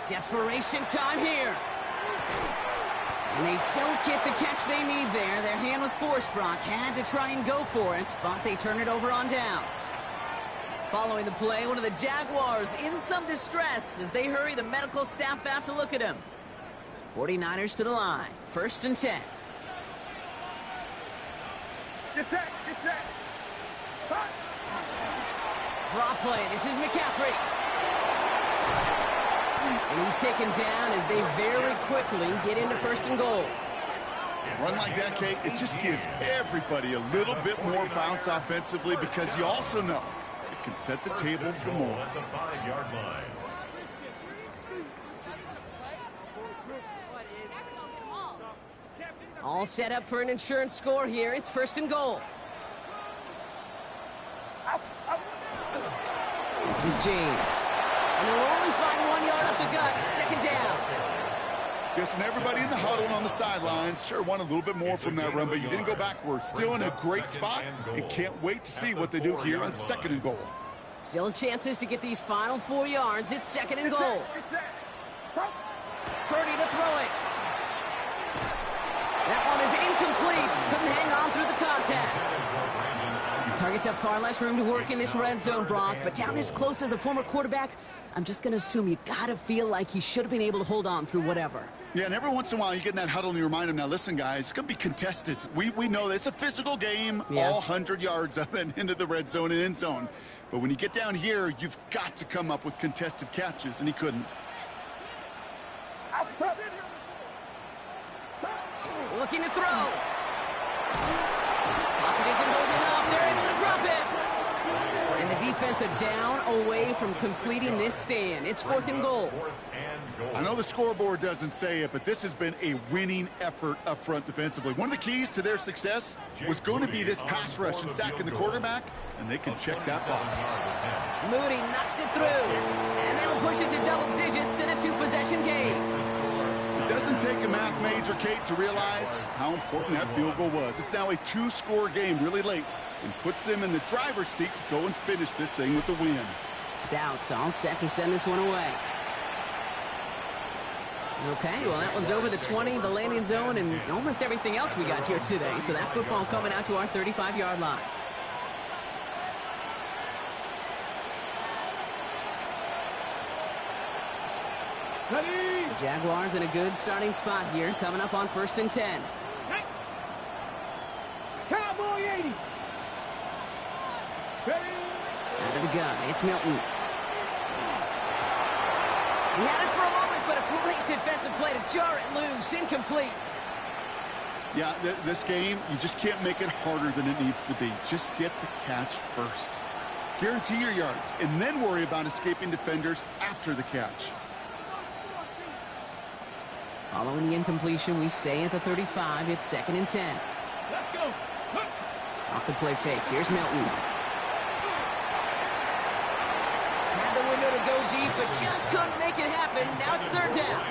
Desperation time here. And they don't get the catch they need there. Their hand was forced, Brock. Had to try and go for it, but they turn it over on downs. Following the play, one of the Jaguars in some distress as they hurry the medical staff out to look at him. 49ers to the line. 1st and 10. Get set, get set. Stop. Draw play. This is McCaffrey. And he's taken down as they very quickly get into 1st and goal. Run like that, Kate, it just gives everybody a little bit more bounce offensively because you also know it can set the table for more. At the 5-yard line. All set up for an insurance score here. It's 1st and goal. This is James. And they'll only find 1 yard up the gut. 2nd down. Guessing everybody in the huddle and on the sidelines sure want a little bit more from that run, but you didn't go backwards. Still in a great spot, and can't wait to see what they do here on 2nd and goal. Still chances to get these final 4 yards. It's 2nd and goal. Purdy to throw it. That one is incomplete. Couldn't hang on through the contact. Targets have far less room to work in this red zone, Brock, but down this close as a former quarterback, I'm just going to assume you got to feel like he should have been able to hold on through whatever. Yeah, and every once in a while you get in that huddle and you remind him, now listen, guys, it's going to be contested. We know this. It's a physical game, all 100 yards up and into the red zone and end zone. But when you get down here, you've got to come up with contested catches, and he couldn't. Looking to throw. Pocket isn't holding up. They're able to drop it. And the defense are down away from completing this stand. It's 4th and goal. I know the scoreboard doesn't say it, but this has been a winning effort up front defensively. One of the keys to their success was going to be this pass rush and sacking the quarterback, and they can check that box. Moody knocks it through, and that'll push it to double digits in a 2-possession game. It doesn't take a math major, Kate, to realize how important that field goal was. It's now a 2-score game really late and puts them in the driver's seat to go and finish this thing with the win. Stout all set to send this one away. Okay, well, that one's over the 20, the landing zone, and almost everything else we got here today. So that football coming out to our 35-yard line. The Jaguars in a good starting spot here, coming up on 1st and 10. Cowboy 80. Out of the gun, it's Milton. He had it for a moment, but a great defensive play to jar it loose. Incomplete. Yeah, this game, you just can't make it harder than it needs to be. Just get the catch first. Guarantee your yards, and then worry about escaping defenders after the catch. Following the incompletion, we stay at the 35. It's 2nd and 10. Let's go. Off the play fake. Here's Milton. Had the window to go deep, but just couldn't make it happen. Now it's 3rd down.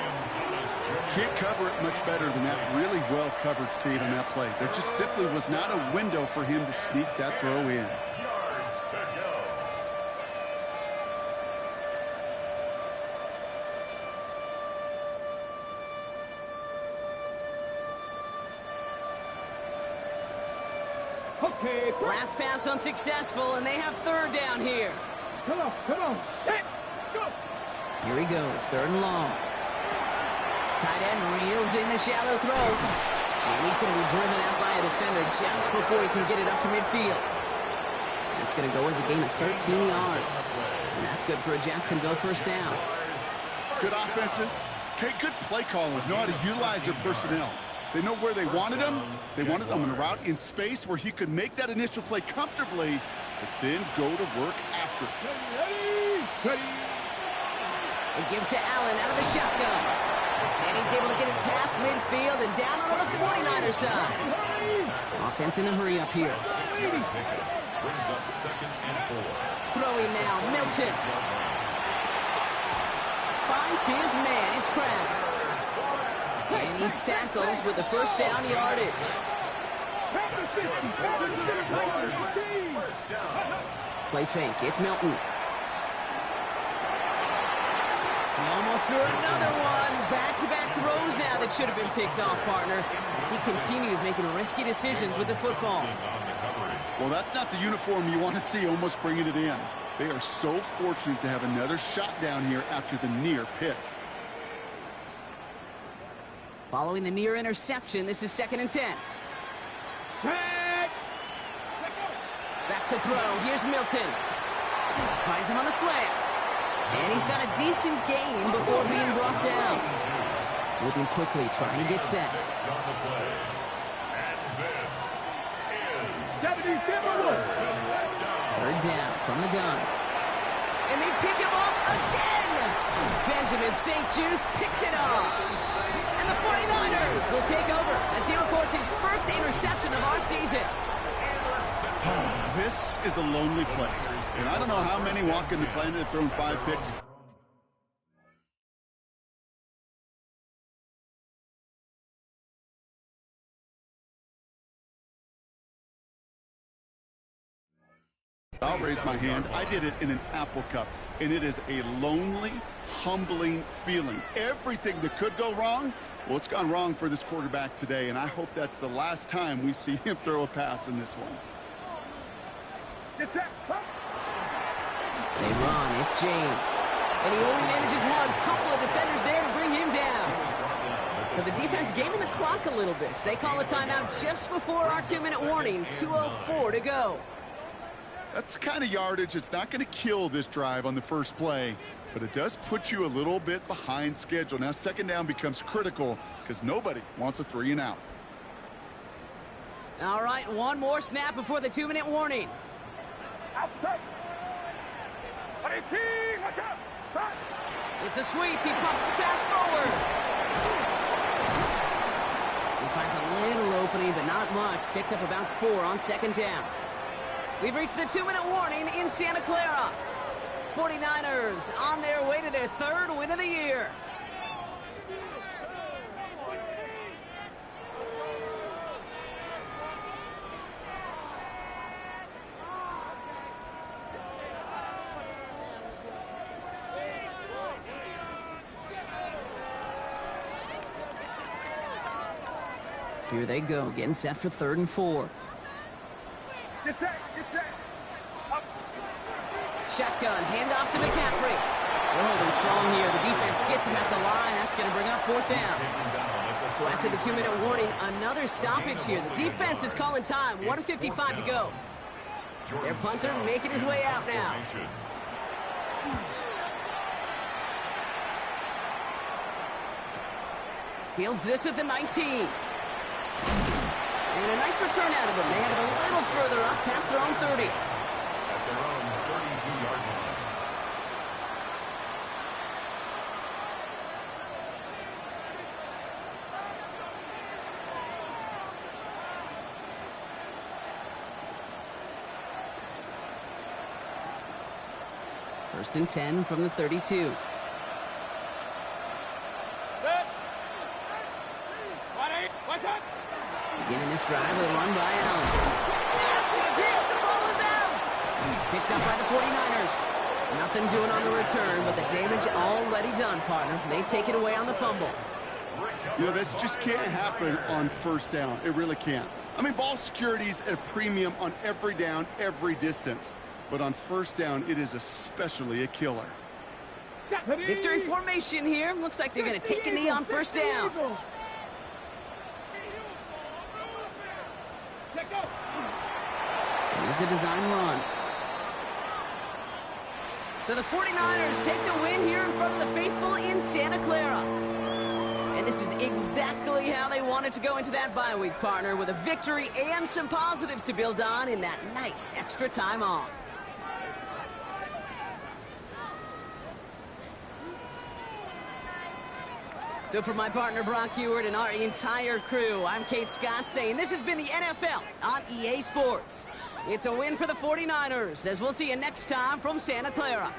Can't cover it much better than that really well-covered Kate on that play. There just simply was not a window for him to sneak that throw in. Yards to go. Okay. Last pass unsuccessful, and they have 3rd down here. Come on. Hey, let's go. Here he goes, 3rd and long. Tight end reels in the shallow throw. And he's going to be driven out by a defender just before he can get it up to midfield. That's going to go as a gain of 13 yards. And that's good for a Jacksonville 1st down. Good offenses. Okay, good play callers know how to utilize their personnel. They know where they wanted them. They wanted them on a route in space where he could make that initial play comfortably, but then go to work after it. Ready. They give to Allen out of the shotgun. And he's able to get it past midfield and down on the 49er side. Offense in a hurry up here. Brings up 2nd and 4. Throwing now, Milton. Finds his man, it's Kraft. And he's tackled with the 1st down yardage. Play fake, it's Milton. He almost threw another one. Back-to-back throws now that should have been picked off, partner, as he continues making risky decisions with the football. Well, that's not the uniform you want to see almost bringing it in. They are so fortunate to have another shot down here after the near pick. Following the near interception, this is 2nd and 10. Back to throw. Here's Milton. Finds him on the slant. And he's got a decent gain before being brought down. Moving quickly, trying to get set. 3rd down from the gun. And they pick him up again. Benjamin St. Juice picks it off. And the 49ers will take over as he records his 1st interception of our season. This is a lonely place. And I don't know how many walking the planet have thrown 5 picks. I'll raise my hand. I did it in an Apple Cup, and it is a lonely, humbling feeling. Everything that could go wrong, well, it's gone wrong for this quarterback today, and I hope that's the last time we see him throw a pass in this one. Get set. They run. It's James. And he only manages one. Couple of defenders there to bring him down. So the defense gaining the clock a little bit. They call a timeout just before our 2-minute warning. 2:04 to go. That's the kind of yardage it's not going to kill this drive on the first play, but it does put you a little bit behind schedule. Now second down becomes critical because nobody wants a 3-and-out. All right, one more snap before the 2-minute warning. Outside. 18, watch out. Stop. It's a sweep. He pumps the pass forward. He finds a little opening, but not much. Picked up about 4 on second down. We've reached the 2-minute warning in Santa Clara. 49ers on their way to their 3rd win of the year. Here they go, getting set for 3rd and 4. Get set. Get set. Up. Shotgun, handoff to McCaffrey. They're holding strong here. The defense gets him at the line. That's going to bring up 4th down. So after the 2-minute warning, another stoppage here. The defense is calling time. 1:55 to go. Their punter making his way out now. Fields this at the 19. And a nice return out of them. They have it a little further up past their own 30. At their own 32-yard line. First and 10 from the 32. Beginning this drive with a run by Allen. Yes, hit! The ball is out! Picked up by the 49ers. Nothing doing on the return, but the damage already done, partner. They take it away on the fumble. You know, this just can't happen on first down. It really can't. I mean, ball security's at a premium on every down, every distance. But on first down, it is especially a killer. Victory formation here. Looks like they're going to take a knee on first down. Here's a design run. So the 49ers take the win here in front of the faithful in Santa Clara. And this is exactly how they wanted to go into that bye week, partner, with a victory and some positives to build on in that nice extra time off. So for my partner, Brock Heward, and our entire crew, I'm Kate Scott saying this has been the NFL on EA Sports. It's a win for the 49ers, as we'll see you next time from Santa Clara.